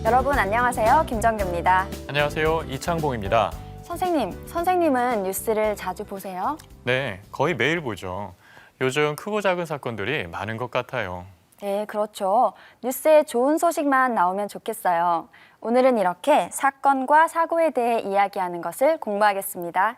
여러분 안녕하세요. 김정규입니다. 안녕하세요. 이창봉입니다. 선생님은 뉴스를 자주 보세요? 네, 거의 매일 보죠. 요즘 크고 작은 사건들이 많은 것 같아요. 네, 그렇죠. 뉴스에 좋은 소식만 나오면 좋겠어요. 오늘은 이렇게 사건과 사고에 대해 이야기하는 것을 공부하겠습니다.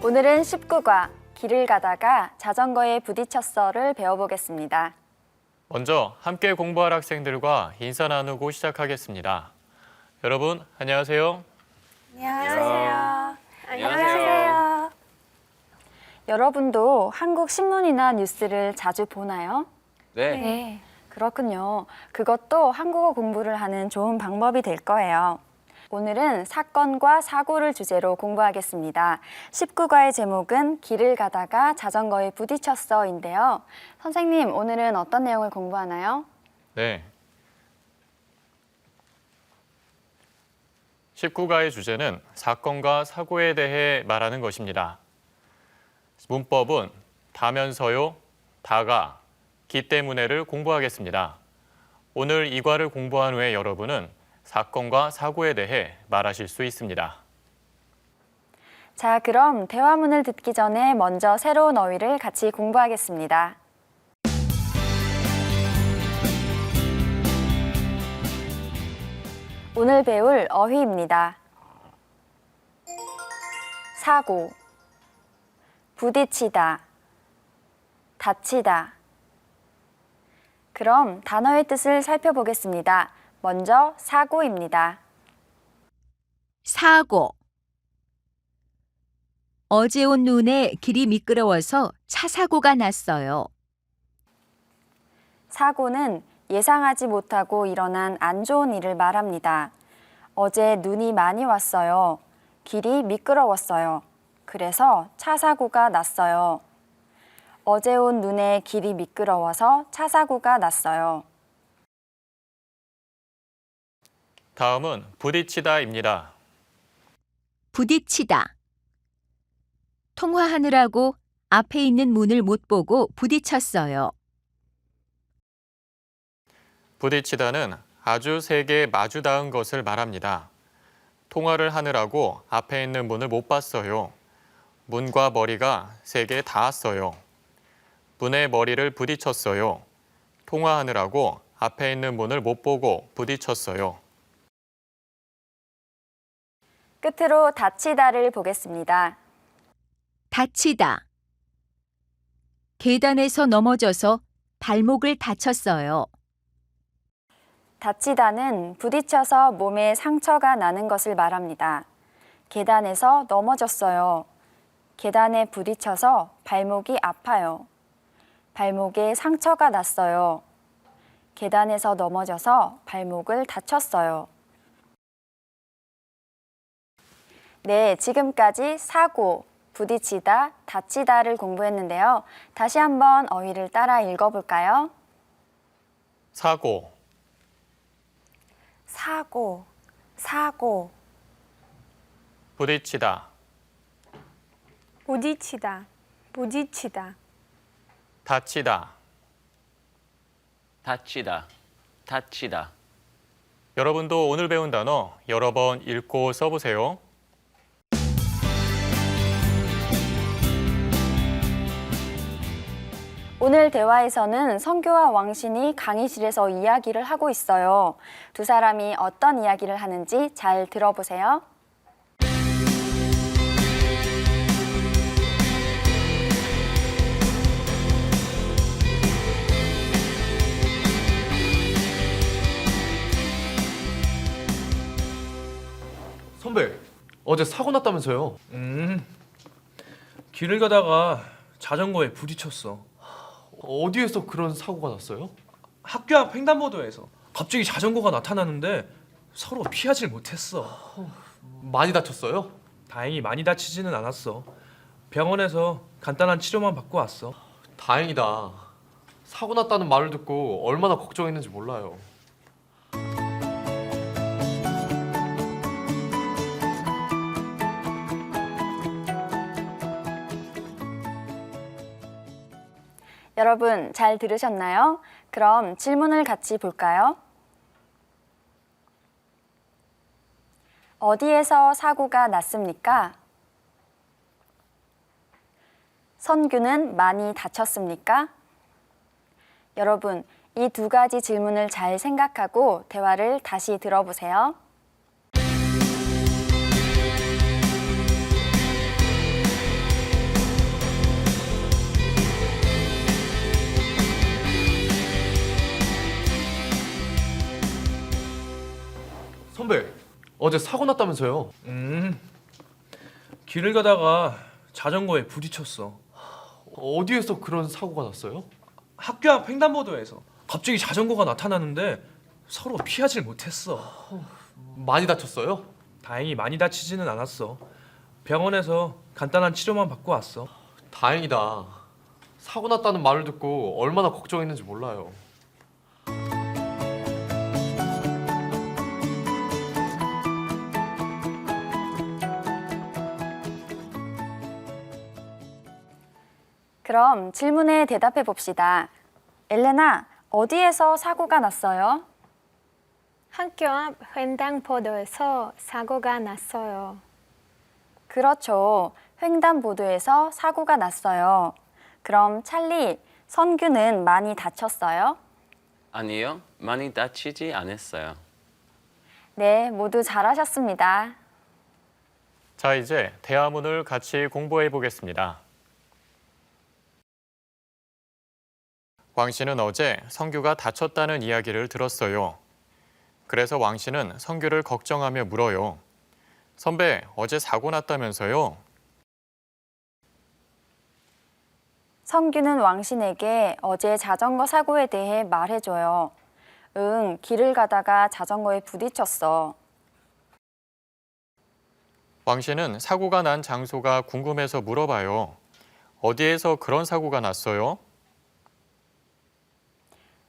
오늘은 19과 길을 가다가 자전거에 부딪혔어를 배워보겠습니다. 먼저 함께 공부할 학생들과 인사 나누고 시작하겠습니다. 여러분, 안녕하세요. 안녕하세요. 안녕하세요. 여러분도 한국 신문이나 뉴스를 자주 보나요? 네. 그렇군요. 그것도 한국어 공부를 하는 좋은 방법이 될 거예요. 오늘은 사건과 사고를 주제로 공부하겠습니다. 19과의 제목은 길을 가다가 자전거에 부딪혔어인데요. 선생님, 오늘은 어떤 내용을 공부하나요? 네. 19과의 주제는 사건과 사고에 대해 말하는 것입니다. 문법은 다면서요, 다가, 기 때문에를 공부하겠습니다. 오늘 이 과를 공부한 후에 여러분은 사건과 사고에 대해 말하실 수 있습니다. 자, 그럼 대화문을 듣기 전에 먼저 새로운 어휘를 같이 공부하겠습니다. 오늘 배울 어휘입니다. 사고, 부딪히다, 다치다. 그럼 단어의 뜻을 살펴보겠습니다. 먼저 사고입니다. 사고. 어제 온 눈에 길이 미끄러워서 차 사고가 났어요. 사고는 예상하지 못하고 일어난 안 좋은 일을 말합니다. 어제 눈이 많이 왔어요. 길이 미끄러웠어요. 그래서 차 사고가 났어요. 어제 온 눈에 길이 미끄러워서 차 사고가 났어요. 다음은 부딪히다입니다. 부딪히다. 통화하느라고 앞에 있는 문을 못 보고 부딪혔어요. 부딪히다는 아주 세게 마주 닿은 것을 말합니다. 통화를 하느라고 앞에 있는 문을 못 봤어요. 문과 머리가 세게 닿았어요. 문에 머리를 부딪혔어요. 통화하느라고 앞에 있는 문을 못 보고 부딪혔어요. 끝으로 다치다를 보겠습니다. 다치다. 계단에서 넘어져서 발목을 다쳤어요. 다치다는 부딪혀서 몸에 상처가 나는 것을 말합니다. 계단에서 넘어졌어요. 계단에 부딪혀서 발목이 아파요. 발목에 상처가 났어요. 계단에서 넘어져서 발목을 다쳤어요. 네, 지금까지 사고, 부딪히다, 다치다를 공부했는데요. 다시 한번 어휘를 따라 읽어볼까요? 사고, 사고, 사고, 부딪히다, 부딪히다, 부딪히다, 다치다. 다치다, 다치다. 여러분도 오늘 배운 단어 여러 번 읽고 써보세요. 오늘 대화에서는 성교와 왕신이 강의실에서 이야기를 하고 있어요. 두 사람이 어떤 이야기를 하는지 잘 들어보세요. 선배, 어제 사고 났다면서요? 길을 가다가 자전거에 부딪혔어. 어디에서 그런 사고가 났어요? 학교 앞 횡단보도에서 갑자기 자전거가 나타나는데 서로 피하질 못했어. 많이 다쳤어요? 다행히 많이 다치지는 않았어. 병원에서 간단한 치료만 받고 왔어. 다행이다. 사고 났다는 말을 듣고 얼마나 걱정했는지 몰라요. 여러분 잘 들으셨나요? 그럼 질문을 같이 볼까요? 어디에서 사고가 났습니까? 선규는 많이 다쳤습니까? 여러분, 이 두 가지 질문을 잘 생각하고 대화를 다시 들어보세요. 선배, 어제 사고 났다면서요? 길을 가다가 자전거에 부딪혔어. 어디에서 그런 사고가 났어요? 학교 앞 횡단보도에서 갑자기 자전거가 나타나는데 서로 피하질 못했어. 많이 다쳤어요? 다행히 많이 다치지는 않았어. 병원에서 간단한 치료만 받고 왔어. 다행이다. 사고 났다는 말을 듣고 얼마나 걱정했는지 몰라요. 그럼 질문에 대답해 봅시다. 엘레나, 어디에서 사고가 났어요? 학교 앞 횡단보도에서 사고가 났어요. 그렇죠. 횡단보도에서 사고가 났어요. 그럼 찰리, 선규는 많이 다쳤어요? 아니요, 많이 다치지 않았어요. 네, 모두 잘하셨습니다. 자, 이제 대화문을 같이 공부해 보겠습니다. 왕 씨는 어제 성규가 다쳤다는 이야기를 들었어요. 그래서 왕 씨는 성규를 걱정하며 물어요. 선배, 어제 사고 났다면서요? 성규는 왕신에게 어제 자전거 사고에 대해 말해줘요. 응, 길을 가다가 자전거에 부딪혔어. 왕 씨는 사고가 난 장소가 궁금해서 물어봐요. 어디에서 그런 사고가 났어요?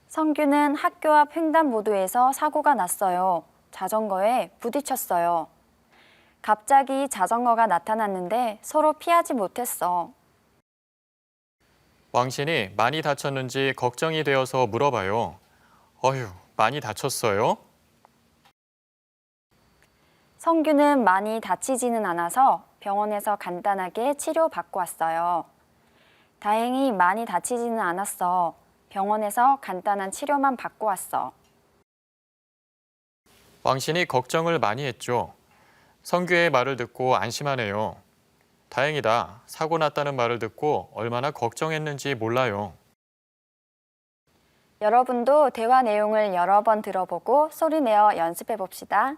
성규는 학교 앞 횡단보도에서 사고가 났어요. 자전거에 부딪혔어요. 갑자기 자전거가 나타났는데 서로 피하지 못했어. 왕신이 많이 다쳤는지 걱정이 되어서 물어봐요. 어휴, 많이 다쳤어요? 성규는 많이 다치지는 않아서 병원에서 간단하게 치료받고 왔어요. 다행히 많이 다치지는 않았어. 병원에서 간단한 치료만 받고 왔어. 왕신이 걱정을 많이 했죠. 성규의 말을 듣고 안심하네요. 다행이다. 사고 났다는 말을 듣고 얼마나 걱정했는지 몰라요. 여러분도 대화 내용을 여러 번 들어보고 소리내어 연습해 봅시다.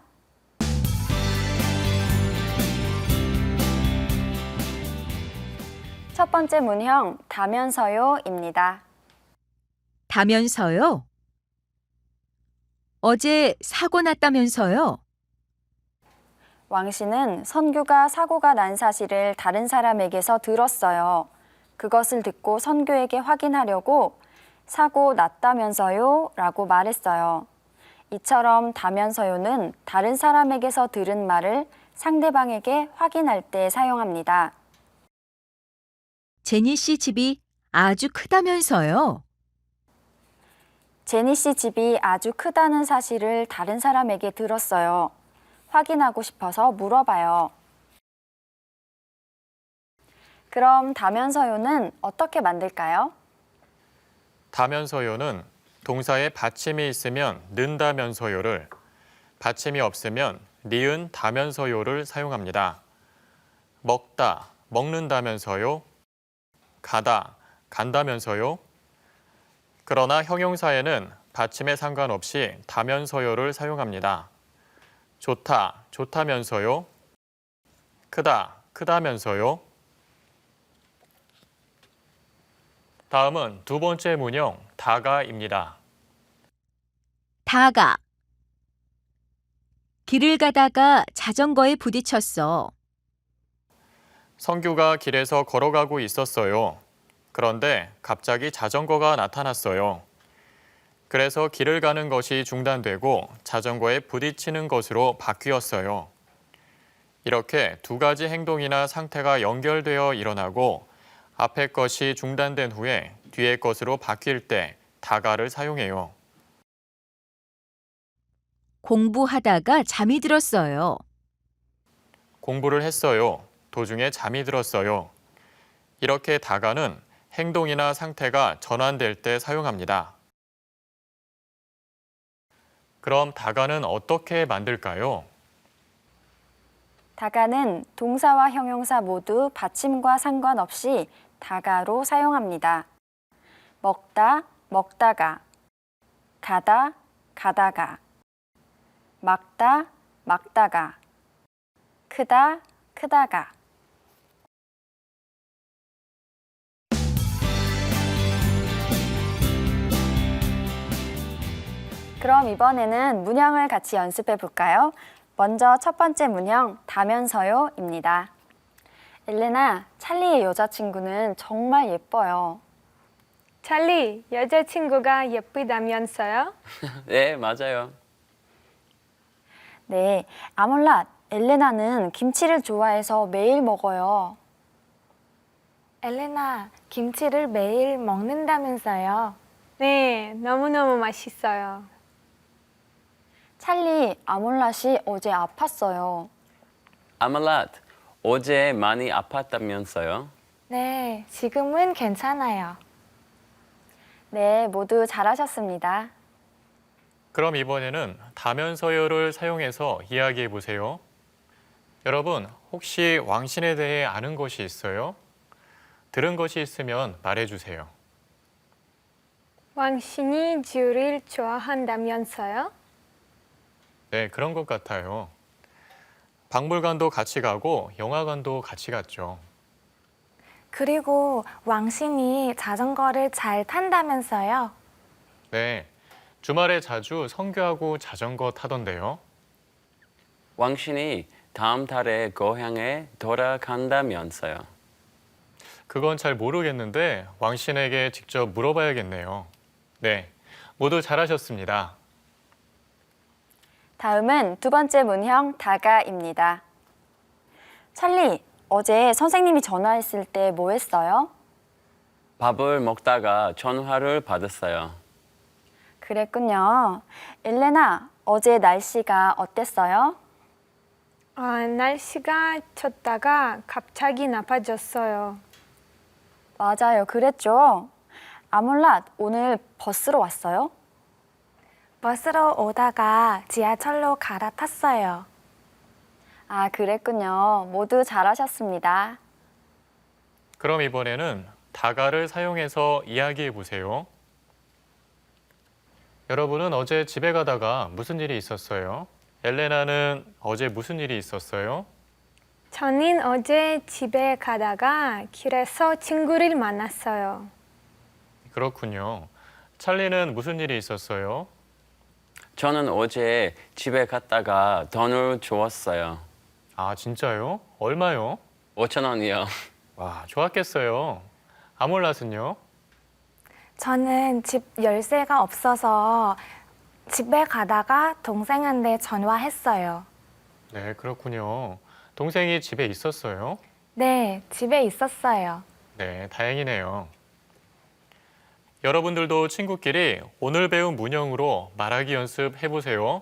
첫 번째 문형, 다면서요입니다. 다면서요? 어제 사고 났다면서요? 왕 씨는 선규가 사고가 난 사실을 다른 사람에게서 들었어요. 그것을 듣고 선규에게 확인하려고 사고 났다면서요? 라고 말했어요. 이처럼 다면서요는 다른 사람에게서 들은 말을 상대방에게 확인할 때 사용합니다. 제니 씨 집이 아주 크다면서요? 제니 씨 집이 아주 크다는 사실을 다른 사람에게 들었어요. 확인하고 싶어서 물어봐요. 그럼 다면서요는 어떻게 만들까요? 다면서요는 동사에 받침이 있으면 는다면서요를, 받침이 없으면 니은 다면서요를 사용합니다. 먹다, 먹는다면서요. 가다, 간다면서요. 그러나 형용사에는 받침에 상관없이 다면서요를 사용합니다. 좋다, 좋다면서요. 크다, 크다면서요. 다음은 두 번째 문형, 다가입니다. 다가. 길을 가다가 자전거에 부딪혔어. 성규가 길에서 걸어가고 있었어요. 그런데 갑자기 자전거가 나타났어요. 그래서 길을 가는 것이 중단되고 자전거에 부딪히는 것으로 바뀌었어요. 이렇게 두 가지 행동이나 상태가 연결되어 일어나고 앞의 것이 중단된 후에 뒤의 것으로 바뀔 때 다가를 사용해요. 공부하다가 잠이 들었어요. 공부를 했어요. 도중에 잠이 들었어요. 이렇게 다가는 행동이나 상태가 전환될 때 사용합니다. 그럼 다가는 어떻게 만들까요? 다가는 동사와 형용사 모두 받침과 상관없이 다가로 사용합니다. 먹다, 먹다가, 가다, 가다가, 막다, 막다가, 크다, 크다가. 그럼 이번에는 문형을 같이 연습해 볼까요? 먼저 첫 번째 문형, 다면서요입니다. 엘레나, 찰리의 여자친구는 정말 예뻐요. 찰리, 여자친구가 예쁘다면서요? 네, 맞아요. 네, 아몰랏, 엘레나는 김치를 좋아해서 매일 먹어요. 엘레나, 김치를 매일 먹는다면서요? 네, 너무너무 맛있어요. 찰리, 아몰랏이 어제 아팠어요. 아말랏, 어제 많이 아팠다면서요? 네, 지금은 괜찮아요. 네, 모두 잘하셨습니다. 그럼 이번에는 다면서요를 사용해서 이야기해 보세요. 여러분, 혹시 왕신에 대해 아는 것이 있어요? 들은 것이 있으면 말해 주세요. 왕신이 쥐를 좋아한다면서요? 네, 그런 것 같아요. 박물관도 같이 가고 영화관도 같이 갔죠. 그리고 왕신이 자전거를 잘 탄다면서요? 네, 주말에 자주 성교하고 자전거 타던데요. 왕신이 다음 달에 고향에 돌아간다면서요? 그건 잘 모르겠는데 왕신에게 직접 물어봐야겠네요. 네, 모두 잘하셨습니다. 다음은 두 번째 문형, 다가입니다. 찰리, 어제 선생님이 전화했을 때 뭐 했어요? 밥을 먹다가 전화를 받았어요. 그랬군요. 엘레나, 어제 날씨가 어땠어요? 날씨가 춥다가 갑자기 나빠졌어요. 맞아요, 그랬죠. 아몰랏, 오늘 버스로 왔어요? 버스로 오다가 지하철로 갈아탔어요. 아, 그랬군요. 모두 잘하셨습니다. 그럼 이번에는 다가를 사용해서 이야기해 보세요. 여러분은 어제 집에 가다가 무슨 일이 있었어요? 엘레나는 어제 무슨 일이 있었어요? 저는 어제 집에 가다가 길에서 친구를 만났어요. 그렇군요. 찰리는 무슨 일이 있었어요? 저는 어제 집에 갔다가 돈을 주었어요. 아, 진짜요? 얼마요? 5,000원이요. 와, 좋았겠어요. 아몰랏은요? 저는 집 열쇠가 없어서 집에 가다가 동생한테 전화했어요. 네, 그렇군요. 동생이 집에 있었어요? 네, 집에 있었어요. 네, 다행이네요. 여러분들도 친구끼리 오늘 배운 문형으로 말하기 연습해 보세요.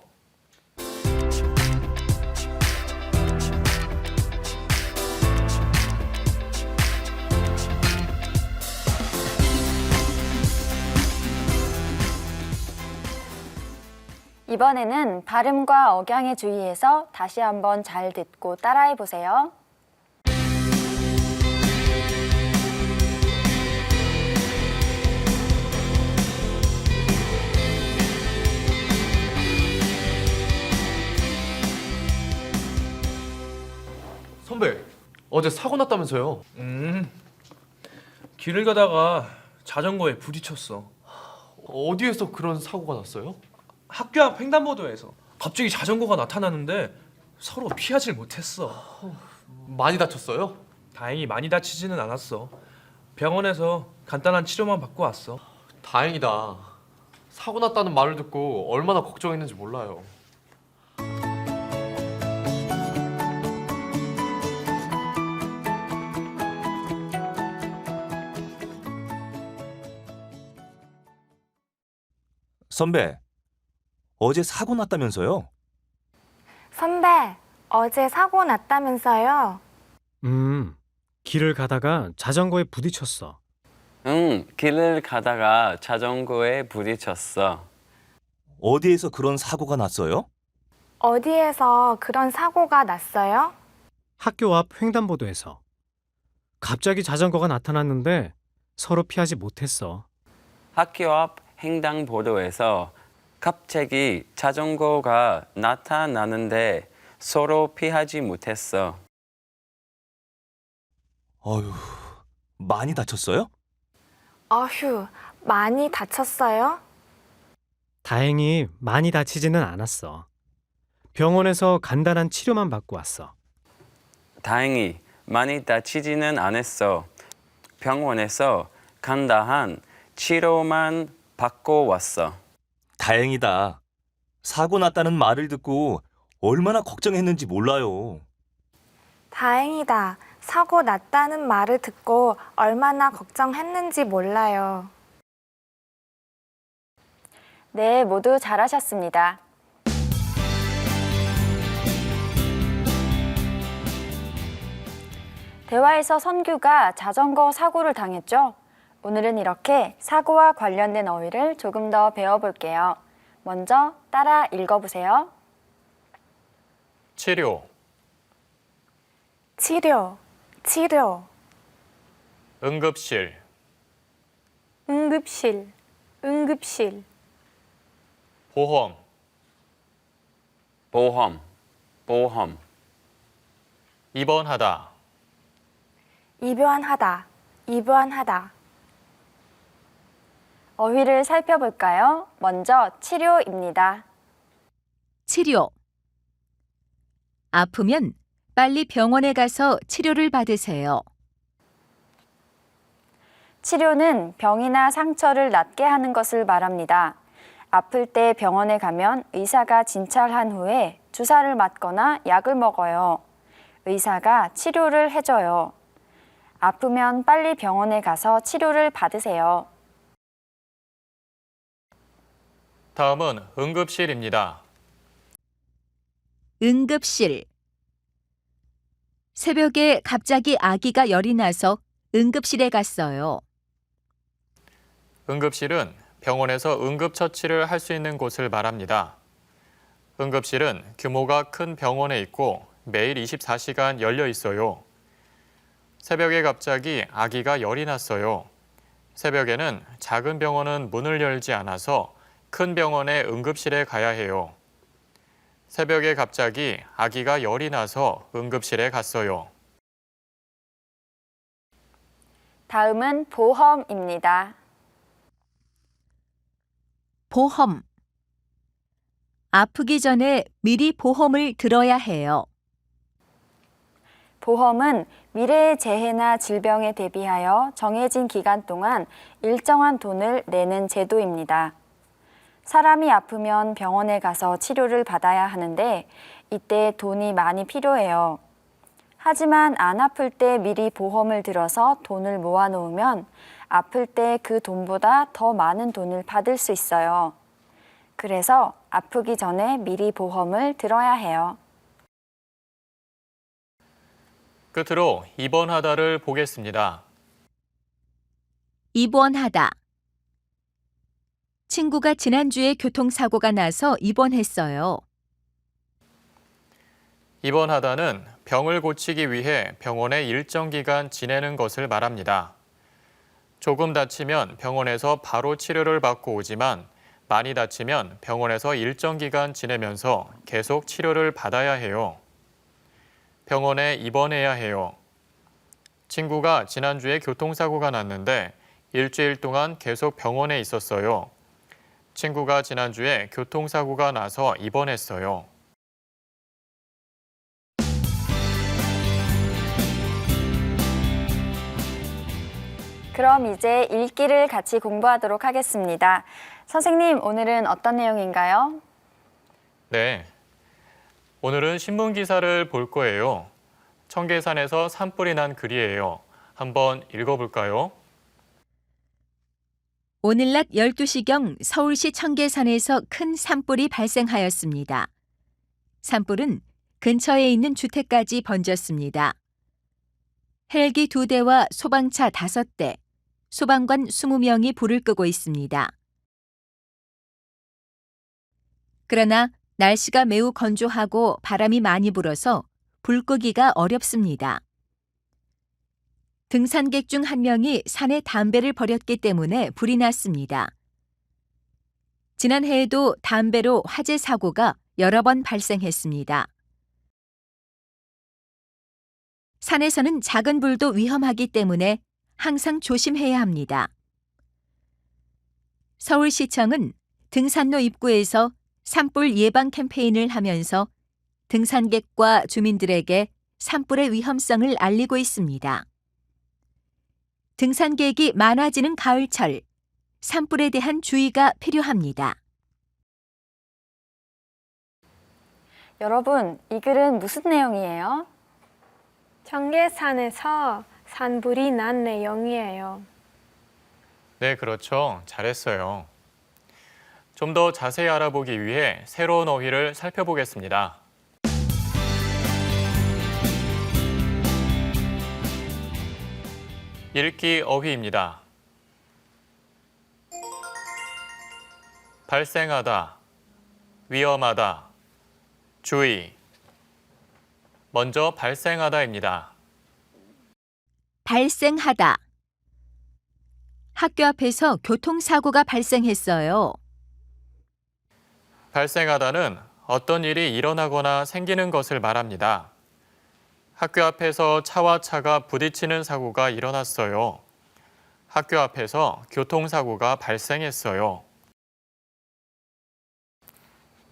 이번에는 발음과 억양에 주의해서 다시 한번 잘 듣고 따라해 보세요. 선배, 어제 사고 났다면서요? 길을 가다가 자전거에 부딪혔어. 어디에서 그런 사고가 났어요? 학교 앞 횡단보도에서 갑자기 자전거가 나타나는데 서로 피하질 못했어. 많이 다쳤어요? 다행히 많이 다치지는 않았어. 병원에서 간단한 치료만 받고 왔어. 다행이다. 사고 났다는 말을 듣고 얼마나 걱정했는지 몰라요. 선배, 어제 사고 났다면서요? 선배, 어제 사고 났다면서요? 길을 가다가 자전거에 부딪혔어. 응, 길을 가다가 자전거에 부딪혔어. 어디에서 그런 사고가 났어요? 어디에서 그런 사고가 났어요? 학교 앞 횡단보도에서. 갑자기 자전거가 나타났는데 서로 피하지 못했어. 학교 앞 횡단보도에서 갑자기 자전거가 나타나는데 서로 피하지 못했어. 어휴, 많이 다쳤어요? 어휴, 많이 다쳤어요? 다행히 많이 다치지는 않았어. 병원에서 간단한 치료만 받고 왔어. 다행히 많이 다치지는 않았어. 병원에서 간단한 치료만 받고 왔어. 다행이다. 사고 났다는 말을 듣고 얼마나 걱정했는지 몰라요. 다행이다. 사고 났다는 말을 듣고 얼마나 걱정했는지 몰라요. 네, 모두 잘하셨습니다. 대화에서 선규가 자전거 사고를 당했죠? 오늘은 이렇게 사고와 관련된 어휘를 조금 더 배워볼게요. 먼저 따라 읽어보세요. 치료, 치료, 치료, 응급실, 응급실, 응급실, 보험, 보험, 보험. 입원하다, 입원하다, 입원하다. 어휘를 살펴볼까요? 먼저 치료입니다. 치료. 아프면 빨리 병원에 가서 치료를 받으세요. 치료는 병이나 상처를 낫게 하는 것을 말합니다. 아플 때 병원에 가면 의사가 진찰한 후에 주사를 맞거나 약을 먹어요. 의사가 치료를 해줘요. 아프면 빨리 병원에 가서 치료를 받으세요. 다음은 응급실입니다. 응급실. 새벽에 갑자기 아기가 열이 나서 응급실에 갔어요. 응급실은 병원에서 응급처치를 할 수 있는 곳을 말합니다. 응급실은 규모가 큰 병원에 있고 매일 24시간 열려 있어요. 새벽에 갑자기 아기가 열이 났어요. 새벽에는 작은 병원은 문을 열지 않아서 큰 병원의 응급실에 가야 해요. 새벽에 갑자기 아기가 열이 나서 응급실에 갔어요. 다음은 보험입니다. 보험. 아프기 전에 미리 보험을 들어야 해요. 보험은 미래의 재해나 질병에 대비하여 정해진 기간 동안 일정한 돈을 내는 제도입니다. 사람이 아프면 병원에 가서 치료를 받아야 하는데 이때 돈이 많이 필요해요. 하지만 안 아플 때 미리 보험을 들어서 돈을 모아놓으면 아플 때 그 돈보다 더 많은 돈을 받을 수 있어요. 그래서 아프기 전에 미리 보험을 들어야 해요. 끝으로 입원하다를 보겠습니다. 입원하다. 친구가 지난주에 교통사고가 나서 입원했어요. 입원하다는 병을 고치기 위해 병원에 일정 기간 지내는 것을 말합니다. 조금 다치면 병원에서 바로 치료를 받고 오지만 많이 다치면 병원에서 일정 기간 지내면서 계속 치료를 받아야 해요. 병원에 입원해야 해요. 친구가 지난주에 교통사고가 났는데 일주일 동안 계속 병원에 있었어요. 친구가 지난주에 교통사고가 나서 입원했어요. 그럼 이제 읽기를 같이 공부하도록 하겠습니다. 선생님, 오늘은 어떤 내용인가요? 네. 오늘은 신문 기사를 볼 거예요. 청계산에서 산불이 난 글이에요. 한번 읽어볼까요? 오늘 낮 12시경 서울시 청계산에서 큰 산불이 발생하였습니다. 산불은 근처에 있는 주택까지 번졌습니다. 헬기 2대와 소방차 5대, 소방관 20명이 불을 끄고 있습니다. 그러나 날씨가 매우 건조하고 바람이 많이 불어서 불 끄기가 어렵습니다. 등산객 중 한 명이 산에 담배를 버렸기 때문에 불이 났습니다. 지난해에도 담배로 화재 사고가 여러 번 발생했습니다. 산에서는 작은 불도 위험하기 때문에 항상 조심해야 합니다. 서울시청은 등산로 입구에서 산불 예방 캠페인을 하면서 등산객과 주민들에게 산불의 위험성을 알리고 있습니다. 등산객이 많아지는 가을철, 산불에 대한 주의가 필요합니다. 여러분, 이 글은 무슨 내용이에요? 청계산에서 산불이 난 내용이에요. 네, 그렇죠. 잘했어요. 좀 더 자세히 알아보기 위해 새로운 어휘를 살펴보겠습니다. 읽기 어휘입니다. 발생하다, 위험하다, 주의. 먼저 발생하다입니다. 발생하다. 학교 앞에서 교통사고가 발생했어요. 발생하다는 어떤 일이 일어나거나 생기는 것을 말합니다. 학교 앞에서 차와 차가 부딪히는 사고가 일어났어요. 학교 앞에서 교통사고가 발생했어요.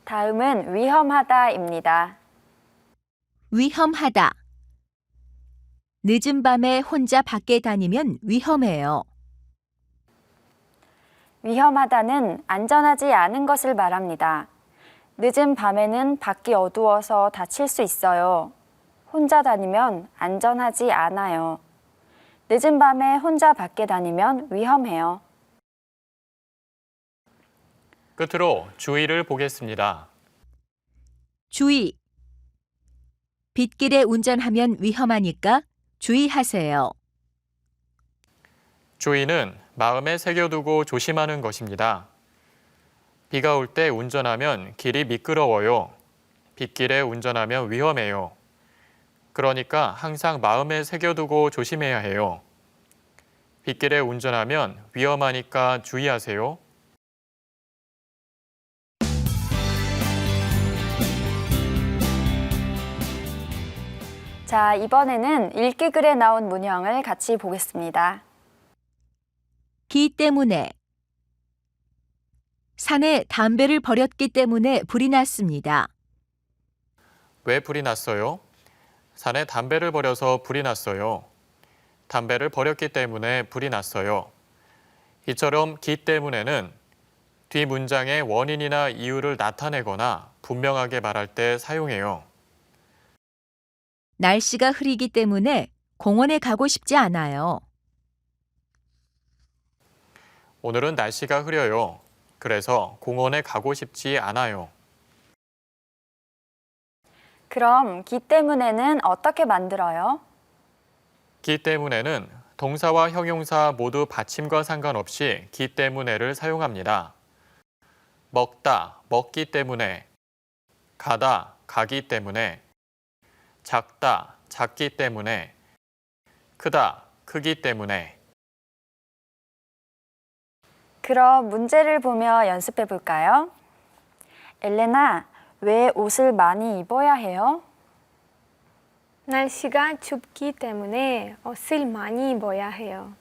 다음은 위험하다입니다. 위험하다. 늦은 밤에 혼자 밖에 다니면 위험해요. 위험하다는 안전하지 않은 것을 말합니다. 늦은 밤에는 밖이 어두워서 다칠 수 있어요. 혼자 다니면 안전하지 않아요. 늦은 밤에 혼자 밖에 다니면 위험해요. 끝으로 주의를 보겠습니다. 주의. 빗길에 운전하면 위험하니까 주의하세요. 주의는 마음에 새겨두고 조심하는 것입니다. 비가 올 때 운전하면 길이 미끄러워요. 빗길에 운전하면 위험해요. 그러니까 항상 마음에 새겨두고 조심해야 해요. 빗길에 운전하면 위험하니까 주의하세요. 자, 이번에는 읽기 글에 나온 문형을 같이 보겠습니다. 기 때문에. 산에 담배를 버렸기 때문에 불이 났습니다. 왜 불이 났어요? 산에 담배를 버려서 불이 났어요. 담배를 버렸기 때문에 불이 났어요. 이처럼 기 때문에는 뒤 문장의 원인이나 이유를 나타내거나 분명하게 말할 때 사용해요. 날씨가 흐리기 때문에 공원에 가고 싶지 않아요. 오늘은 날씨가 흐려요. 그래서 공원에 가고 싶지 않아요. 그럼 기 때문에는 어떻게 만들어요? 기 때문에는 동사와 형용사 모두 받침과 상관없이 기 때문에를 사용합니다. 먹다, 먹기 때문에, 가다, 가기 때문에, 작다, 작기 때문에, 크다, 크기 때문에. 그럼 문제를 보며 연습해 볼까요? 엘레나, 왜 옷을 많이 입어야 해요? 날씨가 춥기 때문에 옷을 많이 입어야 해요.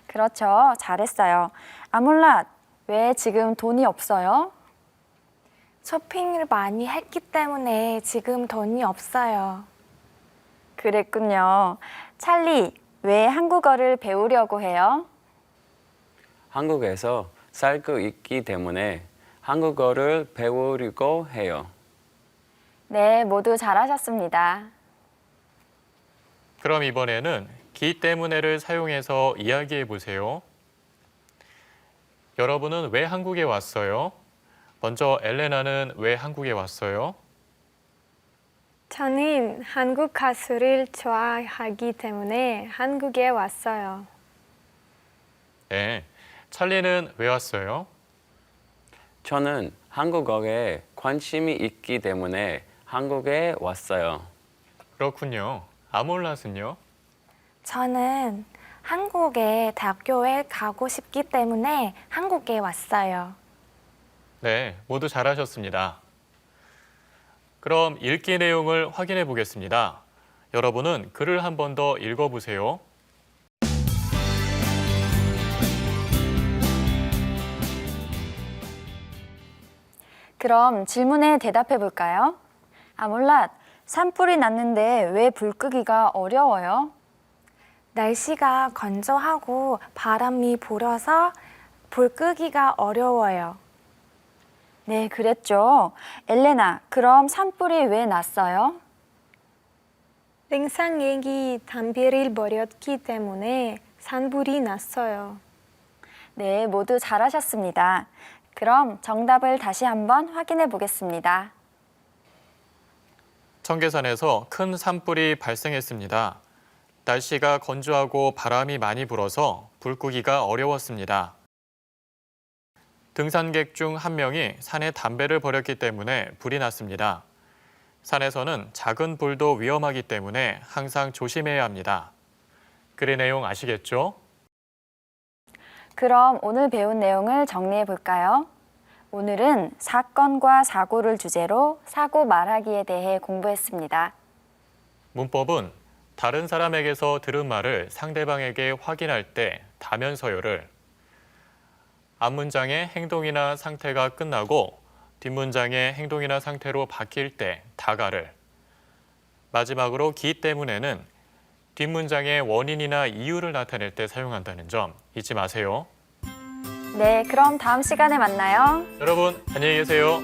그렇죠. 잘했어요. 아몰랏, 왜 지금 돈이 없어요? 쇼핑을 많이 했기 때문에 지금 돈이 없어요. 그랬군요. 찰리, 왜 한국어를 배우려고 해요? 한국에서 살고 있기 때문에 한국어를 배우려고 해요. 네, 모두 잘하셨습니다. 그럼 이번에는 기 때문에를 사용해서 이야기해 보세요. 여러분은 왜 한국에 왔어요? 먼저 엘레나는 왜 한국에 왔어요? 저는 한국 가수를 좋아하기 때문에 한국에 왔어요. 네. 찰리는 왜 왔어요? 저는 한국어에 관심이 있기 때문에 한국에 왔어요. 그렇군요. 아몰랏은요? 저는 한국의 대학교에 가고 싶기 때문에 한국에 왔어요. 네, 모두 잘하셨습니다. 그럼 읽기 내용을 확인해 보겠습니다. 여러분은 글을 한 번 더 읽어보세요. 그럼 질문에 대답해 볼까요? 아몰랏, 산불이 났는데 왜 불 끄기가 어려워요? 날씨가 건조하고 바람이 불어서 불 끄기가 어려워요. 네, 그랬죠. 엘레나, 그럼 산불이 왜 났어요? 냉장고에 담배를 버렸기 때문에 산불이 났어요. 네, 모두 잘하셨습니다. 그럼 정답을 다시 한번 확인해 보겠습니다. 청계산에서 큰 산불이 발생했습니다. 날씨가 건조하고 바람이 많이 불어서 불 끄기가 어려웠습니다. 등산객 중 한 명이 산에 담배를 버렸기 때문에 불이 났습니다. 산에서는 작은 불도 위험하기 때문에 항상 조심해야 합니다. 글의 내용 아시겠죠? 그럼 오늘 배운 내용을 정리해 볼까요? 오늘은 사건과 사고를 주제로 사고 말하기에 대해 공부했습니다. 문법은 다른 사람에게서 들은 말을 상대방에게 확인할 때 다면 서열을, 앞문장의 행동이나 상태가 끝나고 뒷문장의 행동이나 상태로 바뀔 때 다가를, 마지막으로 기 때문에는 뒷문장의 원인이나 이유를 나타낼 때 사용한다는 점 잊지 마세요. 네, 그럼 다음 시간에 만나요. 여러분, 안녕히 계세요.